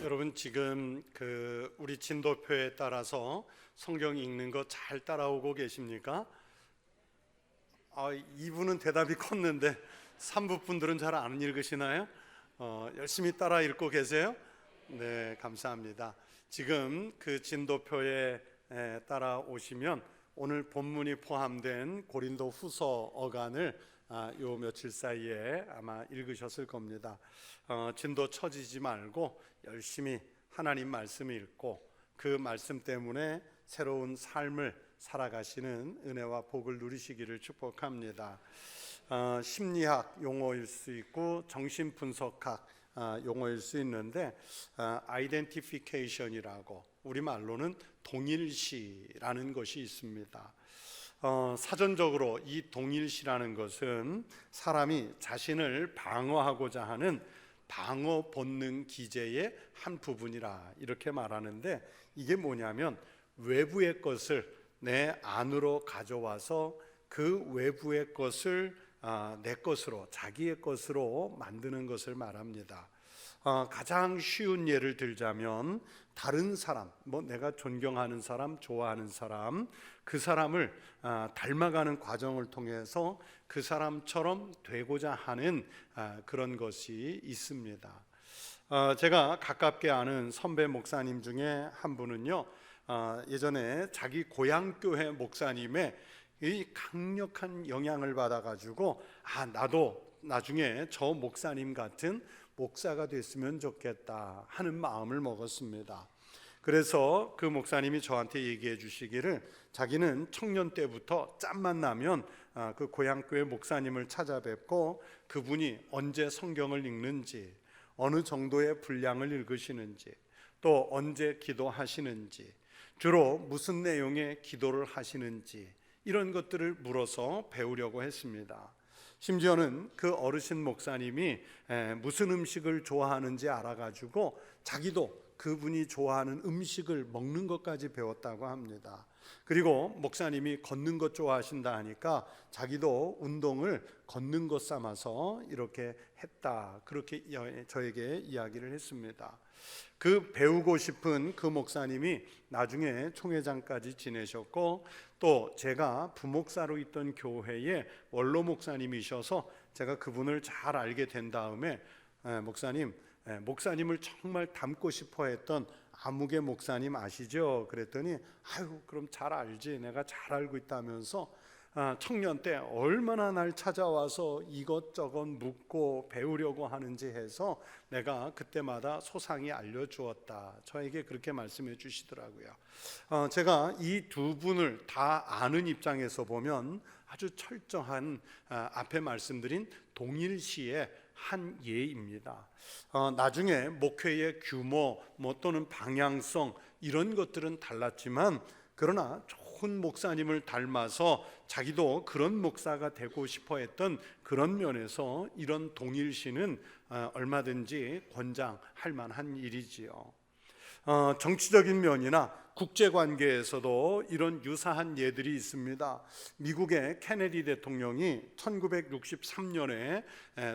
여러분 지금 우리 진도표에 따라서 성경 읽는 거 잘 따라오고 계십니까? 이분은 대답이 컸는데 3부 분들은 잘 안 읽으시나요? 열심히 따라 읽고 계세요? 네, 감사합니다. 지금 그 진도표에 따라오시면 오늘 본문이 포함된 고린도 후서 어간을 요 며칠 사이에 아마 읽으셨을 겁니다. 진도 처지지 말고 열심히 하나님 말씀을 읽고 그 말씀 때문에 새로운 삶을 살아가시는 은혜와 복을 누리시기를 축복합니다. 심리학 용어일 수 있고 정신분석학 용어일 수 있는데 아이덴티피케이션이라고 우리말로는 동일시라는 것이 있습니다. 사전적으로 이 동일시라는 것은 사람이 자신을 방어하고자 하는 방어 본능 기제의 한 부분이라 이렇게 말하는데, 이게 뭐냐면 외부의 것을 내 안으로 가져와서 그 외부의 것을 내 것으로, 자기의 것으로 만드는 것을 말합니다. 가장 쉬운 예를 들자면 다른 사람, 내가 존경하는 사람, 좋아하는 사람, 그 사람을 닮아가는 과정을 통해서 그 사람처럼 되고자 하는 그런 것이 있습니다. 제가 가깝게 아는 선배 목사님 중에 한 분은요, 예전에 자기 고향 교회 목사님의 이 강력한 영향을 받아가지고 나도 나중에 저 목사님 같은 목사가 됐으면 좋겠다 하는 마음을 먹었습니다. 그래서 그 목사님이 저한테 얘기해 주시기를, 자기는 청년 때부터 짬만 나면 그 고향교회 목사님을 찾아뵙고 그분이 언제 성경을 읽는지, 어느 정도의 분량을 읽으시는지, 또 언제 기도하시는지, 주로 무슨 내용의 기도를 하시는지, 이런 것들을 물어서 배우려고 했습니다. 심지어는 그 어르신 목사님이 무슨 음식을 좋아하는지 알아가지고 자기도 그분이 좋아하는 음식을 먹는 것까지 배웠다고 합니다. 그리고 목사님이 걷는 것 좋아하신다 하니까 자기도 운동을 걷는 것 삼아서 이렇게 했다, 그렇게 저에게 이야기를 했습니다. 그 배우고 싶은 그 목사님이 나중에 총회장까지 지내셨고, 또 제가 부목사로 있던 교회의 원로 목사님이셔서 제가 그분을 잘 알게 된 다음에 목사님을 정말 닮고 싶어 했던 아무개 목사님 아시죠? 그랬더니 그럼 잘 알지, 내가 잘 알고 있다면서 청년 때 얼마나 날 찾아와서 이것저것 묻고 배우려고 하는지 해서 내가 그때마다 소상히 알려주었다, 저에게 그렇게 말씀해 주시더라고요. 제가 이 두 분을 다 아는 입장에서 보면 아주 철저한 앞에 말씀드린 동일시의 한 예입니다. 나중에 목회의 규모 또는 방향성 이런 것들은 달랐지만, 그러나 좋은 목사님을 닮아서 자기도 그런 목사가 되고 싶어 했던 그런 면에서 이런 동일시는 얼마든지 권장할 만한 일이지요. 정치적인 면이나 국제관계에서도 이런 유사한 예들이 있습니다. 미국의 케네디 대통령이 1963년에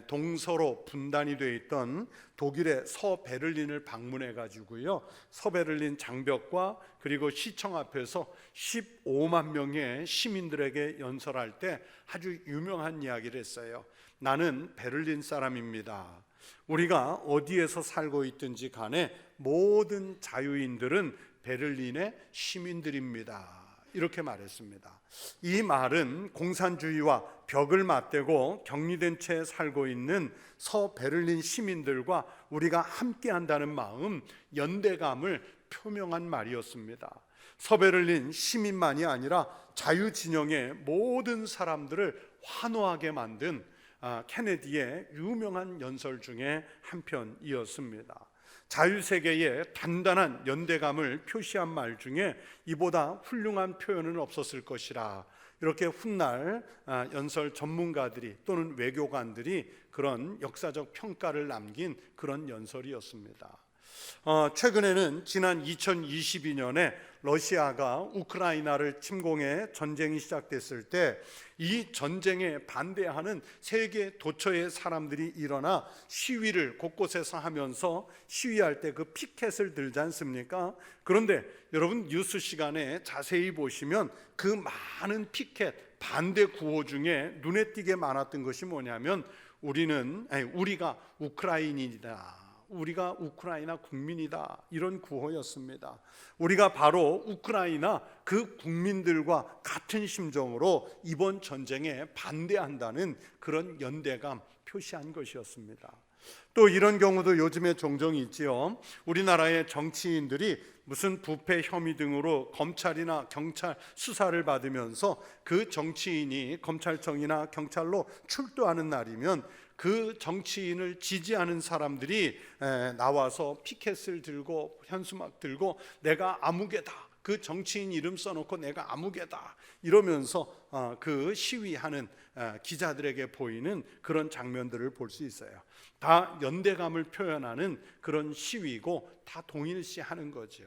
동서로 분단이 되어 있던 독일의 서베를린을 방문해 가지고요, 서베를린 장벽과 그리고 시청 앞에서 15만 명의 시민들에게 연설할 때 아주 유명한 이야기를 했어요. 나는 베를린 사람입니다. 우리가 어디에서 살고 있든지 간에 모든 자유인들은 베를린의 시민들입니다, 이렇게 말했습니다. 이 말은 공산주의와 벽을 맞대고 격리된 채 살고 있는 서베를린 시민들과 우리가 함께 한다는 마음, 연대감을 표명한 말이었습니다. 서베를린 시민만이 아니라 자유진영의 모든 사람들을 환호하게 만든 케네디의 유명한 연설 중에 한 편이었습니다. 자유세계의 단단한 연대감을 표시한 말 중에 이보다 훌륭한 표현은 없었을 것이라, 이렇게 훗날 연설 전문가들이 또는 외교관들이 그런 역사적 평가를 남긴 그런 연설이었습니다. 최근에는 지난 2022년에 러시아가 우크라이나를 침공해 전쟁이 시작됐을 때 이 전쟁에 반대하는 세계 도처의 사람들이 일어나 시위를 곳곳에서 하면서 시위할 때 그 피켓을 들지 않습니까? 그런데 여러분 뉴스 시간에 자세히 보시면 그 많은 피켓 반대 구호 중에 눈에 띄게 많았던 것이 뭐냐면 우리가 우크라이나이다, 우리가 우크라이나 국민이다, 이런 구호였습니다. 우리가 바로 우크라이나 그 국민들과 같은 심정으로 이번 전쟁에 반대한다는 그런 연대감 표시한 것이었습니다. 또 이런 경우도 요즘에 종종 있지요. 우리나라의 정치인들이 무슨 부패 혐의 등으로 검찰이나 경찰 수사를 받으면서 그 정치인이 검찰청이나 경찰로 출두하는 날이면 그 정치인을 지지하는 사람들이 나와서 피켓을 들고 현수막 들고 내가 아무개다, 그 정치인 이름 써놓고 내가 아무개다 이러면서 그 시위하는 기자들에게 보이는 그런 장면들을 볼 수 있어요. 다 연대감을 표현하는 그런 시위고 다 동일시하는 거죠.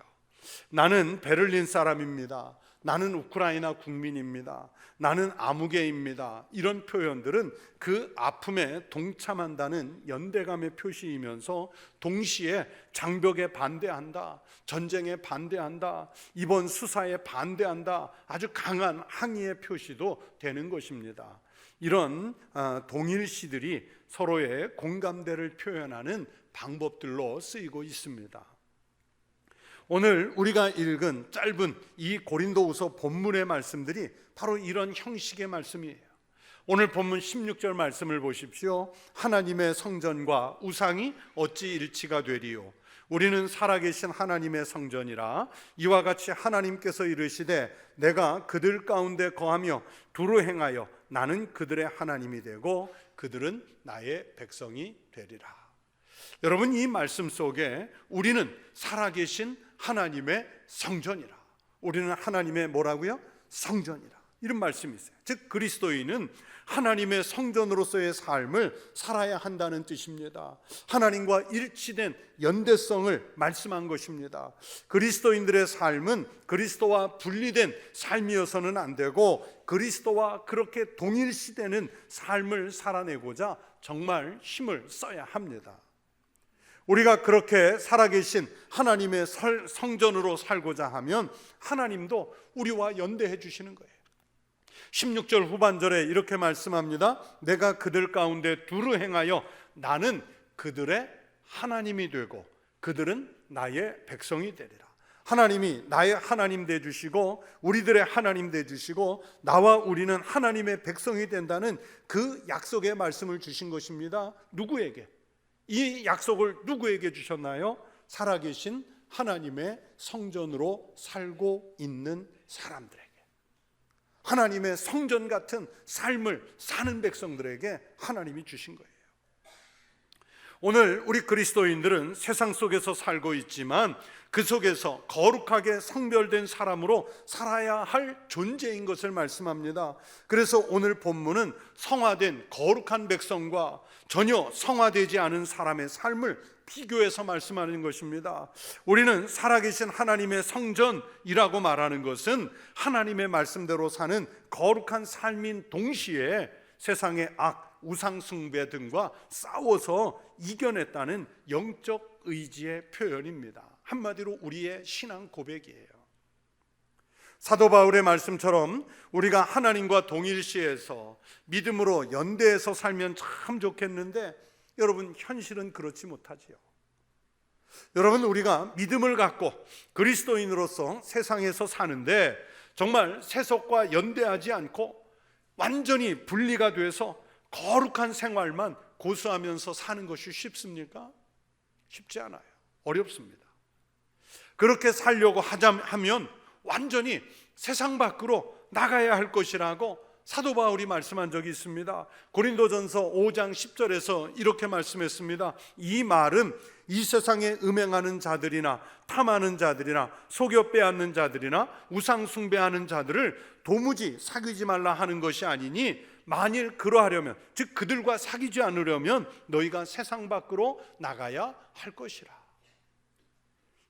나는 베를린 사람입니다, 나는 우크라이나 국민입니다, 나는 아무개입니다, 이런 표현들은 그 아픔에 동참한다는 연대감의 표시이면서 동시에 장벽에 반대한다, 전쟁에 반대한다, 이번 수사에 반대한다, 아주 강한 항의의 표시도 되는 것입니다. 이런 동일시들이 서로의 공감대를 표현하는 방법들로 쓰이고 있습니다. 오늘 우리가 읽은 짧은 이 고린도후서 본문의 말씀들이 바로 이런 형식의 말씀이에요. 오늘 본문 16절 말씀을 보십시오. 하나님의 성전과 우상이 어찌 일치가 되리요? 우리는 살아계신 하나님의 성전이라. 이와 같이 하나님께서 이르시되 내가 그들 가운데 거하며 두루 행하여 나는 그들의 하나님이 되고 그들은 나의 백성이 되리라. 여러분, 이 말씀 속에 우리는 살아계신 하나님의 성전이라, 우리는 하나님의 뭐라고요? 성전이라, 이런 말씀이 있어요. 즉 그리스도인은 하나님의 성전으로서의 삶을 살아야 한다는 뜻입니다. 하나님과 일치된 연대성을 말씀한 것입니다. 그리스도인들의 삶은 그리스도와 분리된 삶이어서는 안 되고 그리스도와 그렇게 동일시되는 삶을 살아내고자 정말 힘을 써야 합니다. 우리가 그렇게 살아계신 하나님의 성전으로 살고자 하면 하나님도 우리와 연대해 주시는 거예요. 16절 후반절에 이렇게 말씀합니다. 내가 그들 가운데 두루 행하여 나는 그들의 하나님이 되고 그들은 나의 백성이 되리라. 하나님이 나의 하나님 되주시고 우리들의 하나님 되주시고 나와 우리는 하나님의 백성이 된다는 그 약속의 말씀을 주신 것입니다. 누구에게? 이 약속을 누구에게 주셨나요? 살아계신 하나님의 성전으로 살고 있는 사람들에게, 하나님의 성전 같은 삶을 사는 백성들에게 하나님이 주신 거예요. 오늘 우리 그리스도인들은 세상 속에서 살고 있지만 그 속에서 거룩하게 성별된 사람으로 살아야 할 존재인 것을 말씀합니다. 그래서 오늘 본문은 성화된 거룩한 백성과 전혀 성화되지 않은 사람의 삶을 비교해서 말씀하는 것입니다. 우리는 살아계신 하나님의 성전이라고 말하는 것은 하나님의 말씀대로 사는 거룩한 삶인 동시에 세상의 악, 우상 숭배 등과 싸워서 이겨냈다는 영적 의지의 표현입니다. 한마디로 우리의 신앙 고백이에요. 사도 바울의 말씀처럼 우리가 하나님과 동일시해서 믿음으로 연대해서 살면 참 좋겠는데 여러분, 현실은 그렇지 못하지요. 여러분, 우리가 믿음을 갖고 그리스도인으로서 세상에서 사는데 정말 세속과 연대하지 않고 완전히 분리가 돼서 거룩한 생활만 고수하면서 사는 것이 쉽습니까? 쉽지 않아요. 어렵습니다. 그렇게 살려고 하면 완전히 세상 밖으로 나가야 할 것이라고 사도 바울이 말씀한 적이 있습니다. 고린도전서 5장 10절에서 이렇게 말씀했습니다. 이 말은 이 세상에 음행하는 자들이나 탐하는 자들이나 속여 빼앗는 자들이나 우상 숭배하는 자들을 도무지 사귀지 말라 하는 것이 아니니 만일 그러하려면, 즉 그들과 사귀지 않으려면 너희가 세상 밖으로 나가야 할 것이라.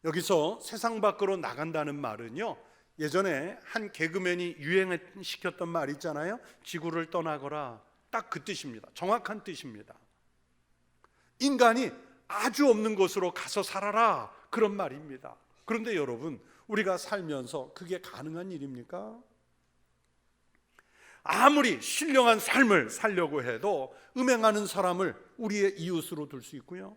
여기서 세상 밖으로 나간다는 말은요, 예전에 한 개그맨이 유행시켰던 말 있잖아요. 지구를 떠나거라. 딱 그 뜻입니다. 정확한 뜻입니다. 인간이 아주 없는 곳으로 가서 살아라, 그런 말입니다. 그런데 여러분, 우리가 살면서 그게 가능한 일입니까? 아무리 신령한 삶을 살려고 해도 음행하는 사람을 우리의 이웃으로 둘 수 있고요,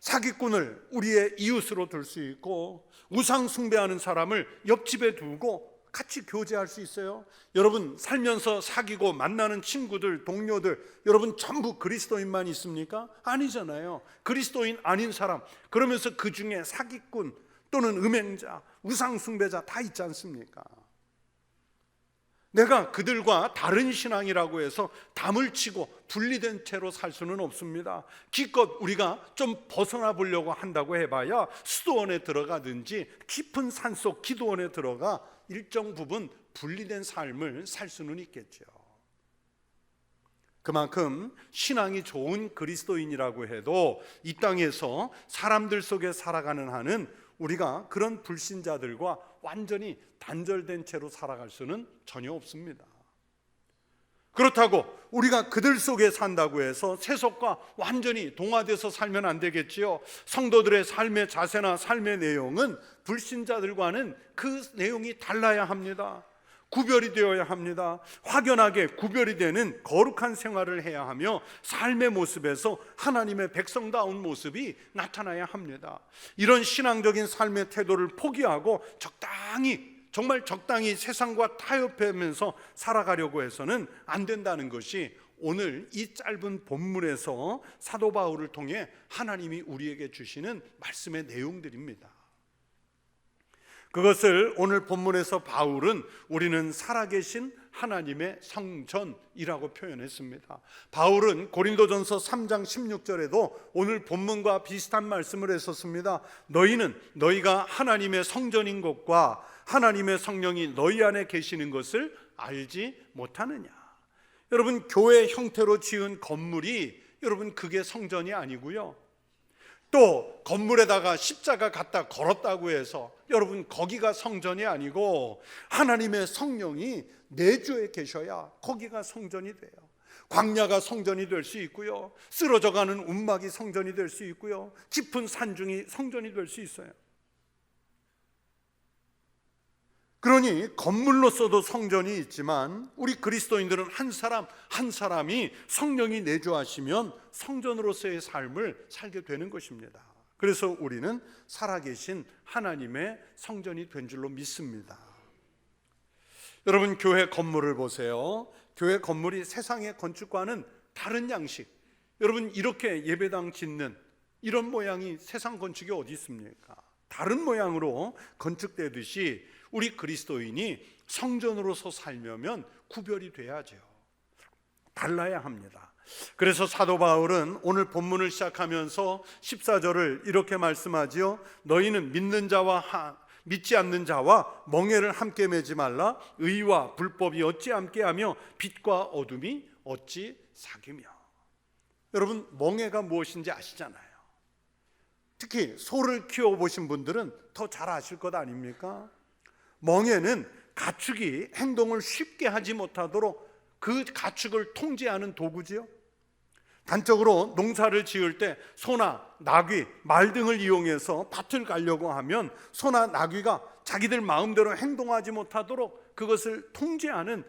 사기꾼을 우리의 이웃으로 둘 수 있고, 우상 숭배하는 사람을 옆집에 두고 같이 교제할 수 있어요. 여러분, 살면서 사귀고 만나는 친구들, 동료들, 여러분 전부 그리스도인만 있습니까? 아니잖아요. 그리스도인 아닌 사람, 그러면서 그 중에 사기꾼 또는 음행자, 우상 숭배자 다 있지 않습니까? 내가 그들과 다른 신앙이라고 해서 담을 치고 분리된 채로 살 수는 없습니다. 기껏 우리가 좀 벗어나 보려고 한다고 해봐야 수도원에 들어가든지 깊은 산속 기도원에 들어가 일정 부분 분리된 삶을 살 수는 있겠죠. 그만큼 신앙이 좋은 그리스도인이라고 해도 이 땅에서 사람들 속에 살아가는 한은 우리가 그런 불신자들과 완전히 단절된 채로 살아갈 수는 전혀 없습니다. 그렇다고 우리가 그들 속에 산다고 해서 세속과 완전히 동화돼서 살면 안 되겠지요. 성도들의 삶의 자세나 삶의 내용은 불신자들과는 그 내용이 달라야 합니다. 구별이 되어야 합니다. 확연하게 구별이 되는 거룩한 생활을 해야 하며 삶의 모습에서 하나님의 백성다운 모습이 나타나야 합니다. 이런 신앙적인 삶의 태도를 포기하고 정말 적당히 세상과 타협하면서 살아가려고 해서는 안 된다는 것이 오늘 이 짧은 본문에서 사도 바울을 통해 하나님이 우리에게 주시는 말씀의 내용들입니다. 그것을 오늘 본문에서 바울은 우리는 살아계신 하나님의 성전이라고 표현했습니다. 바울은 고린도전서 3장 16절에도 오늘 본문과 비슷한 말씀을 했었습니다. 너희는 너희가 하나님의 성전인 것과 하나님의 성령이 너희 안에 계시는 것을 알지 못하느냐. 여러분, 교회 형태로 지은 건물이 여러분 그게 성전이 아니고요, 또 건물에다가 십자가 갖다 걸었다고 해서 여러분 거기가 성전이 아니고 하나님의 성령이 내주에 계셔야 거기가 성전이 돼요. 광야가 성전이 될 수 있고요, 쓰러져가는 움막이 성전이 될 수 있고요, 깊은 산중이 성전이 될 수 있어요. 그러니 건물로서도 성전이 있지만 우리 그리스도인들은 한 사람 한 사람이 성령이 내주하시면 성전으로서의 삶을 살게 되는 것입니다. 그래서 우리는 살아계신 하나님의 성전이 된 줄로 믿습니다. 여러분, 교회 건물을 보세요. 교회 건물이 세상의 건축과는 다른 양식, 여러분 이렇게 예배당 짓는 이런 모양이 세상 건축이 어디 있습니까? 다른 모양으로 건축되듯이 우리 그리스도인이 성전으로서 살려면 구별이 돼야죠. 달라야 합니다. 그래서 사도 바울은 오늘 본문을 시작하면서 14절을 이렇게 말씀하지요. 너희는 믿는 자와 믿지 않는 자와 멍에를 함께 매지 말라. 의와 불법이 어찌 함께하며 빛과 어둠이 어찌 사귀며. 여러분, 멍에가 무엇인지 아시잖아요. 특히 소를 키워보신 분들은 더 잘 아실 것 아닙니까? 멍에는 가축이 행동을 쉽게 하지 못하도록 그 가축을 통제하는 도구지요. 단적으로 농사를 지을 때 소나 나귀, 말 등을 이용해서 밭을 가려고 하면 소나 나귀가 자기들 마음대로 행동하지 못하도록 그것을 통제하는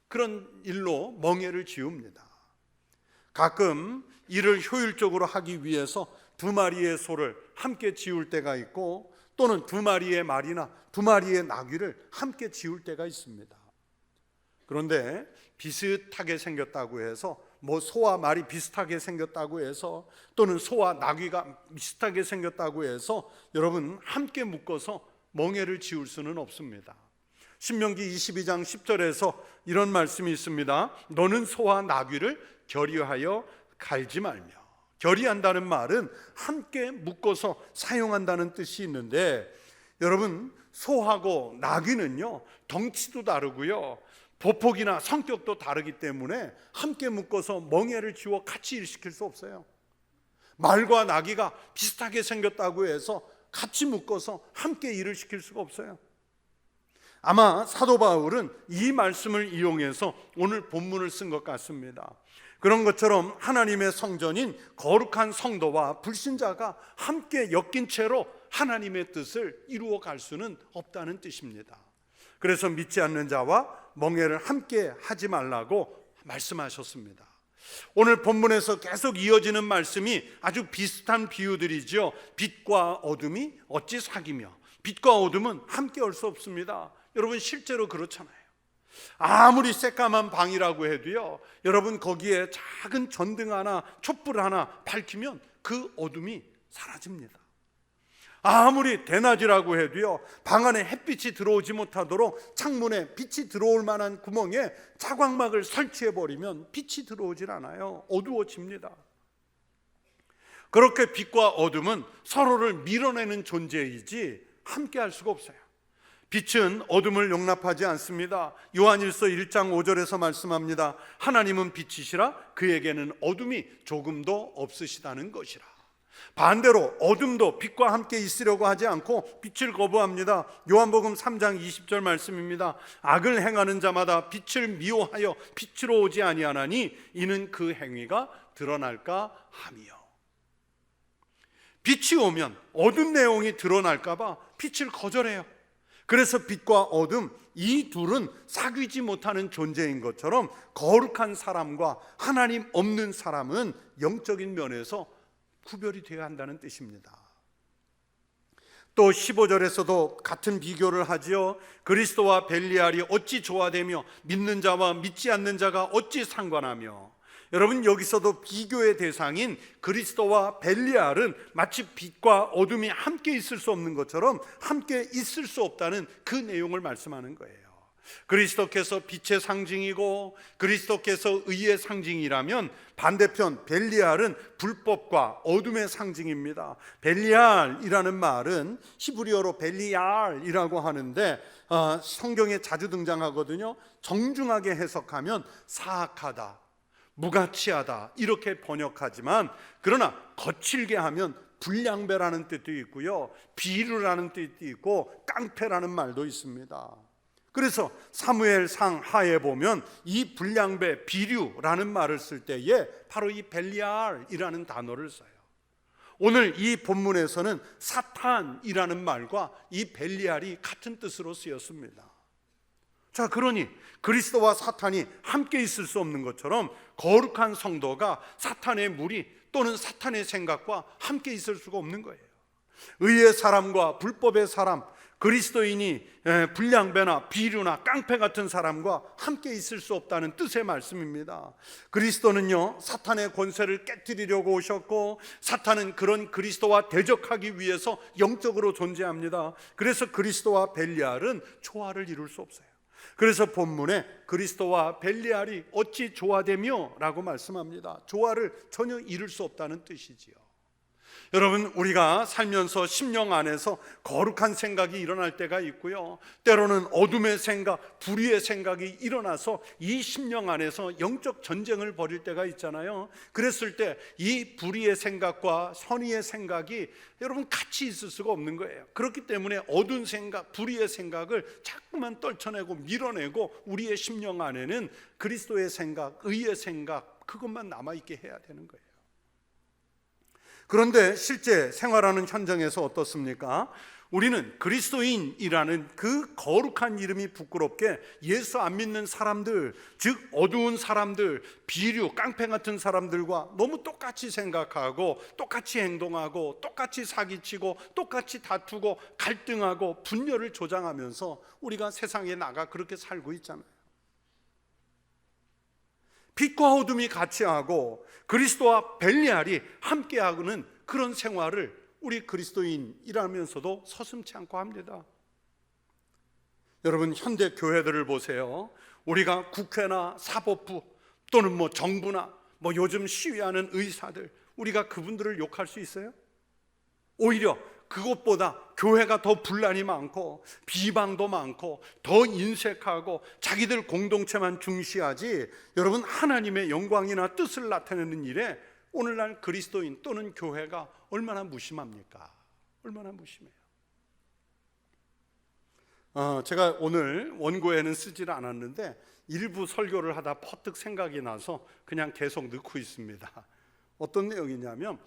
그런 일로 멍에를 지웁니다. 가끔 일을 효율적으로 하기 위해서 두 마리의 소를 함께 지울 때가 있고, 또는 두 마리의 말이나 두 마리의 나귀를 함께 지울 때가 있습니다. 그런데 비슷하게 생겼다고 해서, 소와 말이 비슷하게 생겼다고 해서, 또는 소와 나귀가 비슷하게 생겼다고 해서 여러분 함께 묶어서 멍에를 지울 수는 없습니다. 신명기 22장 10절에서 이런 말씀이 있습니다. 너는 소와 나귀를 결의하여 갈지 말며. 결의한다는 말은 함께 묶어서 사용한다는 뜻이 있는데, 여러분 소하고 나귀는요 덩치도 다르고요 보폭이나 성격도 다르기 때문에 함께 묶어서 멍에를 지워 같이 일시킬 수 없어요. 말과 나귀가 비슷하게 생겼다고 해서 같이 묶어서 함께 일을 시킬 수가 없어요. 아마 사도 바울은 이 말씀을 이용해서 오늘 본문을 쓴 것 같습니다. 그런 것처럼 하나님의 성전인 거룩한 성도와 불신자가 함께 엮인 채로 하나님의 뜻을 이루어 갈 수는 없다는 뜻입니다. 그래서 믿지 않는 자와 멍에를 함께 하지 말라고 말씀하셨습니다. 오늘 본문에서 계속 이어지는 말씀이 아주 비슷한 비유들이죠. 빛과 어둠이 어찌 사귀며, 빛과 어둠은 함께 할 수 없습니다. 여러분, 실제로 그렇잖아요. 아무리 새까만 방이라고 해도요, 여러분, 거기에 작은 전등 하나, 촛불 하나 밝히면 그 어둠이 사라집니다. 아무리 대낮이라고 해도요, 방 안에 햇빛이 들어오지 못하도록 창문에 빛이 들어올 만한 구멍에 자광막을 설치해버리면 빛이 들어오질 않아요. 어두워집니다. 그렇게 빛과 어둠은 서로를 밀어내는 존재이지 함께 할 수가 없어요. 빛은 어둠을 용납하지 않습니다. 요한일서 1장 5절에서 말씀합니다. 하나님은 빛이시라 그에게는 어둠이 조금도 없으시다는 것이라. 반대로 어둠도 빛과 함께 있으려고 하지 않고 빛을 거부합니다. 요한복음 3장 20절 말씀입니다. 악을 행하는 자마다 빛을 미워하여 빛으로 오지 아니하나니 이는 그 행위가 드러날까 함이요. 빛이 오면 어둠 내용이 드러날까 봐 빛을 거절해요. 그래서 빛과 어둠, 이 둘은 사귀지 못하는 존재인 것처럼 거룩한 사람과 하나님 없는 사람은 영적인 면에서 구별이 되어야 한다는 뜻입니다. 또 15절에서도 같은 비교를 하지요. 그리스도와 벨리알이 어찌 조화되며 믿는 자와 믿지 않는 자가 어찌 상관하며. 여러분, 여기서도 비교의 대상인 그리스도와 벨리알은 마치 빛과 어둠이 함께 있을 수 없는 것처럼 함께 있을 수 없다는 그 내용을 말씀하는 거예요. 그리스도께서 빛의 상징이고 그리스도께서 의의 상징이라면 반대편 벨리알은 불법과 어둠의 상징입니다. 벨리알이라는 말은 히브리어로 벨리알이라고 하는데 성경에 자주 등장하거든요. 정중하게 해석하면 사악하다, 무가치하다 이렇게 번역하지만, 그러나 거칠게 하면 불량배라는 뜻도 있고요, 비류라는 뜻도 있고 깡패라는 말도 있습니다. 그래서 사무엘상 하에 보면 이 불량배, 비류라는 말을 쓸 때에 바로 이 벨리알이라는 단어를 써요. 오늘 이 본문에서는 사탄이라는 말과 이 벨리알이 같은 뜻으로 쓰였습니다. 자, 그러니 그리스도와 사탄이 함께 있을 수 없는 것처럼 거룩한 성도가 사탄의 무리 또는 사탄의 생각과 함께 있을 수가 없는 거예요. 의의 사람과 불법의 사람, 그리스도인이 불량배나 비류나 깡패 같은 사람과 함께 있을 수 없다는 뜻의 말씀입니다. 그리스도는요, 사탄의 권세를 깨뜨리려고 오셨고 사탄은 그런 그리스도와 대적하기 위해서 영적으로 존재합니다. 그래서 그리스도와 벨리알은 조화를 이룰 수 없어요. 그래서 본문에 그리스도와 벨리알이 어찌 조화되며 라고 말씀합니다. 조화를 전혀 이룰 수 없다는 뜻이지요. 여러분, 우리가 살면서 심령 안에서 거룩한 생각이 일어날 때가 있고요, 때로는 어둠의 생각, 불의의 생각이 일어나서 이 심령 안에서 영적 전쟁을 벌일 때가 있잖아요. 그랬을 때 이 불의의 생각과 선의의 생각이 여러분 같이 있을 수가 없는 거예요. 그렇기 때문에 어두운 생각, 불의의 생각을 자꾸만 떨쳐내고 밀어내고 우리의 심령 안에는 그리스도의 생각, 의의 생각, 그것만 남아있게 해야 되는 거예요. 그런데 실제 생활하는 현장에서 어떻습니까? 우리는 그리스도인이라는 그 거룩한 이름이 부끄럽게 예수 안 믿는 사람들, 즉 어두운 사람들, 비류, 깡패 같은 사람들과 너무 똑같이 생각하고 똑같이 행동하고 똑같이 사기치고 똑같이 다투고 갈등하고 분열을 조장하면서 우리가 세상에 나가 그렇게 살고 있잖아요. 빛과 어둠이 같이 하고 그리스도와 벨리알이 함께하는 그런 생활을 우리 그리스도인이라면서도 서슴지 않고 합니다. 여러분, 현대 교회들을 보세요. 우리가 국회나 사법부 또는 정부나 요즘 시위하는 의사들, 우리가 그분들을 욕할 수 있어요? 오히려 그것보다 교회가 더 분란이 많고 비방도 많고 더 인색하고 자기들 공동체만 중시하지, 여러분, 하나님의 영광이나 뜻을 나타내는 일에 오늘날 그리스도인 또는 교회가 얼마나 무심합니까? 얼마나 무심해요. 제가 오늘 원고에는 쓰질 않았는데 일부 설교를 하다 퍼뜩 생각이 나서 그냥 계속 넣고 있습니다. 어떤 내용이냐면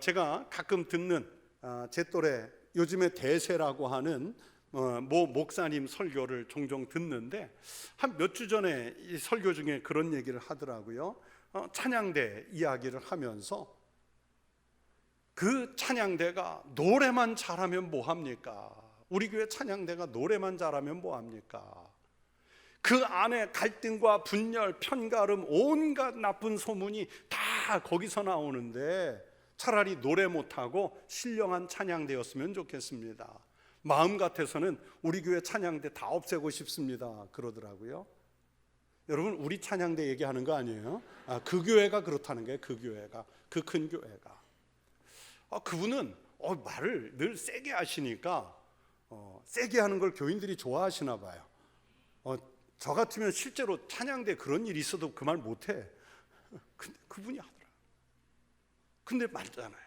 제가 가끔 듣는 제 또래 요즘에 대세라고 하는 모 목사님 설교를 종종 듣는데 한 몇 주 전에 이 설교 중에 그런 얘기를 하더라고요. 찬양대 이야기를 하면서 그 찬양대가 노래만 잘하면 뭐합니까? 우리 교회 찬양대가 노래만 잘하면 뭐합니까? 그 안에 갈등과 분열, 편가름, 온갖 나쁜 소문이 다 거기서 나오는데 차라리 노래 못하고 신령한 찬양대였으면 좋겠습니다. 마음 같아서는 우리 교회 찬양대 다 없애고 싶습니다 그러더라고요. 여러분, 우리 찬양대 얘기하는 거 아니에요? 그 교회가 그렇다는 거예요. 그 교회가, 그 큰 교회가. 그분은 말을 늘 세게 하시니까 세게 하는 걸 교인들이 좋아하시나 봐요. 저 같으면 실제로 찬양대 그런 일이 있어도 그 말 못해. 근데 그분이 하더라. 근데 맞잖아요.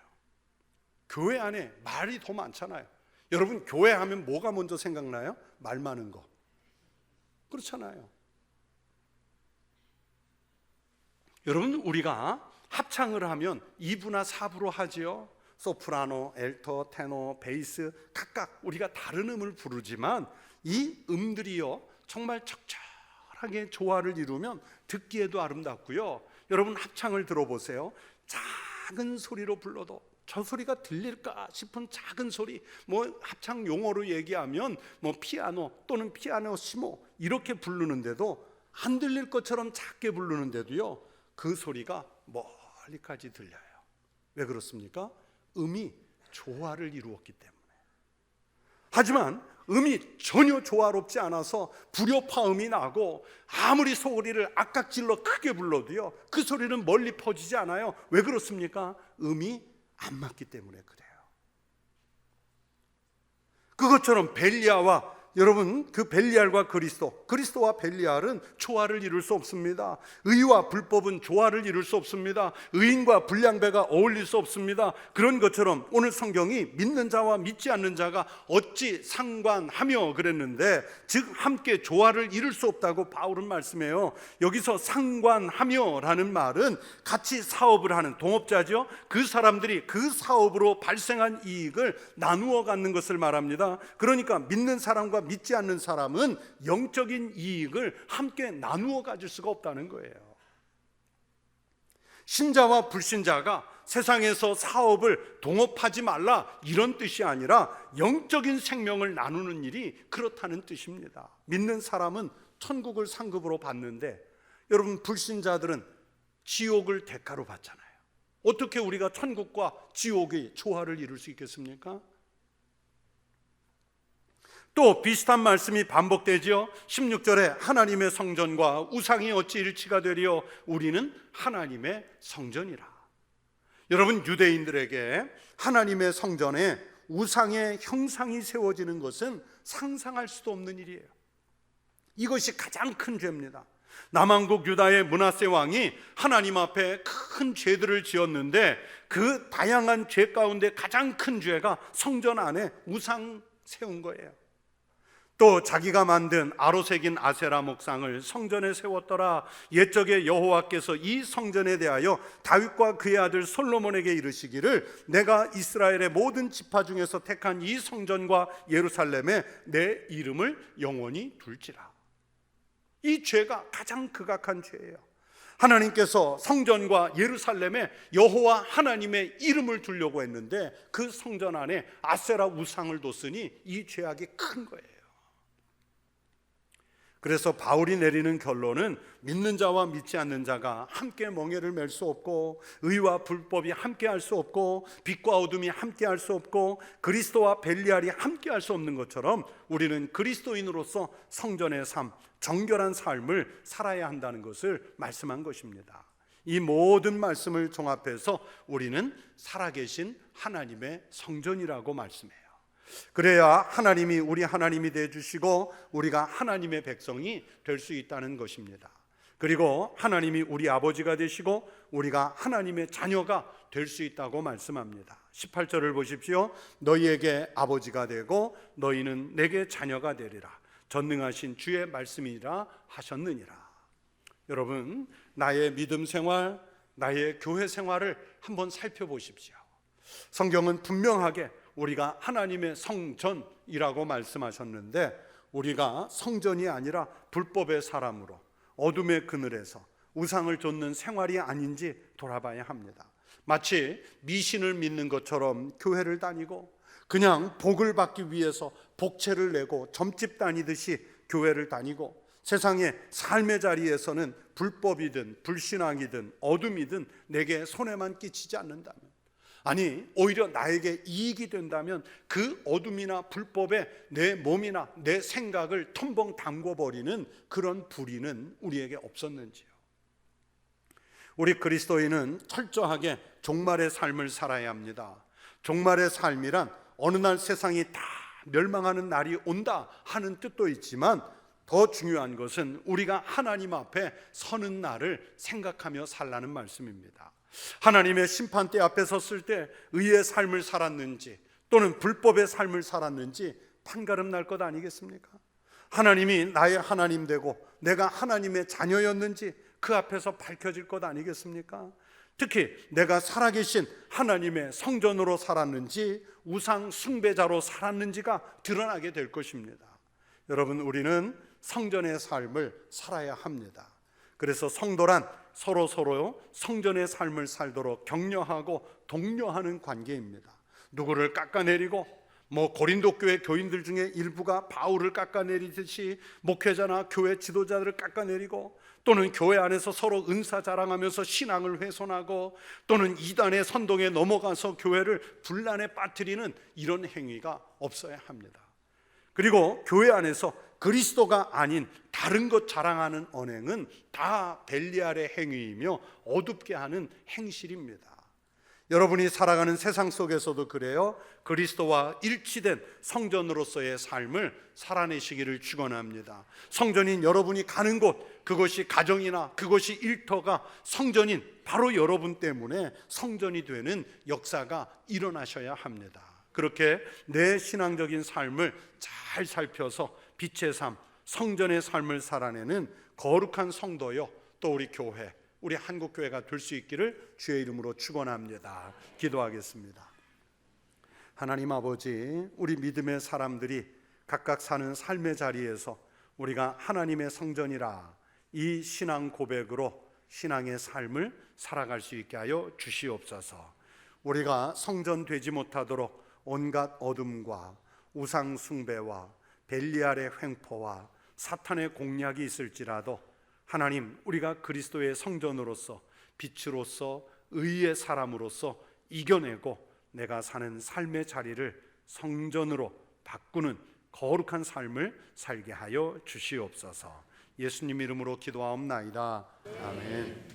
교회 안에 말이 더 많잖아요. 여러분, 교회 하면 뭐가 먼저 생각나요? 말 많은 거. 그렇잖아요. 여러분, 우리가 합창을 하면 2부나 4부로 하지요. 소프라노, 엘토, 테너, 베이스 각각 우리가 다른 음을 부르지만 이 음들이요 정말 적절하게 조화를 이루면 듣기에도 아름답고요. 여러분, 합창을 들어보세요. 작은 소리로 불러도 저 소리가 들릴까 싶은 작은 소리, 합창 용어로 얘기하면 피아노 또는 피아노시모 이렇게 부르는데도 안 들릴 것처럼 작게 부르는데도요 그 소리가 멀리까지 들려요. 왜 그렇습니까? 음이 조화를 이루었기 때문에. 하지만 음이 전혀 조화롭지 않아서 불효파음이 나고 아무리 소리를 악각질러 크게 불러도요 그 소리는 멀리 퍼지지 않아요. 왜 그렇습니까? 음이 안 맞기 때문에 그래요. 그것처럼 벨리알과 여러분, 그 벨리알과 그리스도와 벨리알은 조화를 이룰 수 없습니다. 의와 불법은 조화를 이룰 수 없습니다. 의인과 불량배가 어울릴 수 없습니다. 그런 것처럼 오늘 성경이 믿는 자와 믿지 않는 자가 어찌 상관하며 그랬는데, 즉 함께 조화를 이룰 수 없다고 바울은 말씀해요. 여기서 상관하며라는 말은 같이 사업을 하는 동업자죠. 그 사람들이 그 사업으로 발생한 이익을 나누어 갖는 것을 말합니다. 그러니까 믿는 사람과 믿지 않는 사람은 영적인 이익을 함께 나누어 가질 수가 없다는 거예요. 신자와 불신자가 세상에서 사업을 동업하지 말라 이런 뜻이 아니라 영적인 생명을 나누는 일이 그렇다는 뜻입니다. 믿는 사람은 천국을 상급으로 받는데 여러분, 불신자들은 지옥을 대가로 받잖아요. 어떻게 우리가 천국과 지옥의 조화를 이룰 수 있겠습니까? 또 비슷한 말씀이 반복되지요. 16절에 하나님의 성전과 우상이 어찌 일치가 되리요? 우리는 하나님의 성전이라. 여러분, 유대인들에게 하나님의 성전에 우상의 형상이 세워지는 것은 상상할 수도 없는 일이에요. 이것이 가장 큰 죄입니다. 남왕국 유다의 므낫세 왕이 하나님 앞에 큰 죄들을 지었는데 그 다양한 죄 가운데 가장 큰 죄가 성전 안에 우상 세운 거예요. 또 자기가 만든 아로새긴 아세라 목상을 성전에 세웠더라. 옛적에 여호와께서 이 성전에 대하여 다윗과 그의 아들 솔로몬에게 이르시기를 내가 이스라엘의 모든 지파 중에서 택한 이 성전과 예루살렘에 내 이름을 영원히 둘지라. 이 죄가 가장 극악한 죄예요. 하나님께서 성전과 예루살렘에 여호와 하나님의 이름을 두려고 했는데 그 성전 안에 아세라 우상을 뒀으니 이 죄악이 큰 거예요. 그래서 바울이 내리는 결론은 믿는 자와 믿지 않는 자가 함께 멍에를 맬 수 없고, 의와 불법이 함께 할 수 없고, 빛과 어둠이 함께 할 수 없고, 그리스도와 벨리알이 함께 할 수 없는 것처럼 우리는 그리스도인으로서 성전의 삶, 정결한 삶을 살아야 한다는 것을 말씀한 것입니다. 이 모든 말씀을 종합해서 우리는 살아계신 하나님의 성전이라고 말씀해요. 그래야 하나님이 우리 하나님이 되어주시고 우리가 하나님의 백성이 될 수 있다는 것입니다. 그리고 하나님이 우리 아버지가 되시고 우리가 하나님의 자녀가 될 수 있다고 말씀합니다. 18절을 보십시오. 너희에게 아버지가 되고 너희는 내게 자녀가 되리라. 전능하신 주의 말씀이라 하셨느니라. 여러분, 나의 믿음 생활, 나의 교회 생활을 한번 살펴보십시오. 성경은 분명하게 우리가 하나님의 성전이라고 말씀하셨는데, 우리가 성전이 아니라 불법의 사람으로 어둠의 그늘에서 우상을 좇는 생활이 아닌지 돌아봐야 합니다. 마치 미신을 믿는 것처럼 교회를 다니고 그냥 복을 받기 위해서 복채를 내고 점집 다니듯이 교회를 다니고, 세상의 삶의 자리에서는 불법이든 불신앙이든 어둠이든 내게 손해만 끼치지 않는다면, 아니 오히려 나에게 이익이 된다면 그 어둠이나 불법에 내 몸이나 내 생각을 텀벙 담궈버리는 그런 불의는 우리에게 없었는지요. 우리 그리스도인은 철저하게 종말의 삶을 살아야 합니다. 종말의 삶이란 어느 날 세상이 다 멸망하는 날이 온다 하는 뜻도 있지만, 더 중요한 것은 우리가 하나님 앞에 서는 날을 생각하며 살라는 말씀입니다. 하나님의 심판대 앞에 섰을 때 의의 삶을 살았는지 또는 불법의 삶을 살았는지 판가름 날 것 아니겠습니까? 하나님이 나의 하나님 되고 내가 하나님의 자녀였는지 그 앞에서 밝혀질 것 아니겠습니까? 특히 내가 살아계신 하나님의 성전으로 살았는지 우상 숭배자로 살았는지가 드러나게 될 것입니다. 여러분, 우리는 성전의 삶을 살아야 합니다. 그래서 성도란 서로 성전의 삶을 살도록 격려하고 독려하는 관계입니다. 누구를 깎아내리고, 고린도 교회 교인들 중에 일부가 바울을 깎아내리듯이 목회자나 교회 지도자들을 깎아내리고, 또는 교회 안에서 서로 은사 자랑하면서 신앙을 훼손하고, 또는 이단의 선동에 넘어가서 교회를 분란에 빠뜨리는 이런 행위가 없어야 합니다. 그리고 교회 안에서 그리스도가 아닌 다른 것 자랑하는 언행은 다 벨리알의 행위이며 어둡게 하는 행실입니다. 여러분이 살아가는 세상 속에서도 그래요. 그리스도와 일치된 성전으로서의 삶을 살아내시기를 축원합니다. 성전인 여러분이 가는 곳, 그것이 가정이나 그것이 일터가 성전인 바로 여러분 때문에 성전이 되는 역사가 일어나셔야 합니다. 그렇게 내 신앙적인 삶을 잘 살펴서 빛의 삶, 성전의 삶을 살아내는 거룩한 성도요, 또 우리 교회, 우리 한국교회가 될 수 있기를 주의 이름으로 축원합니다. 기도하겠습니다. 하나님 아버지, 우리 믿음의 사람들이 각각 사는 삶의 자리에서 우리가 하나님의 성전이라 이 신앙 고백으로 신앙의 삶을 살아갈 수 있게 하여 주시옵소서. 우리가 성전 되지 못하도록 온갖 어둠과 우상 숭배와 벨리알의 횡포와 사탄의 공략이 있을지라도 하나님, 우리가 그리스도의 성전으로서 빛으로서 의의 사람으로서 이겨내고 내가 사는 삶의 자리를 성전으로 바꾸는 거룩한 삶을 살게 하여 주시옵소서. 예수님 이름으로 기도하옵나이다. 아멘.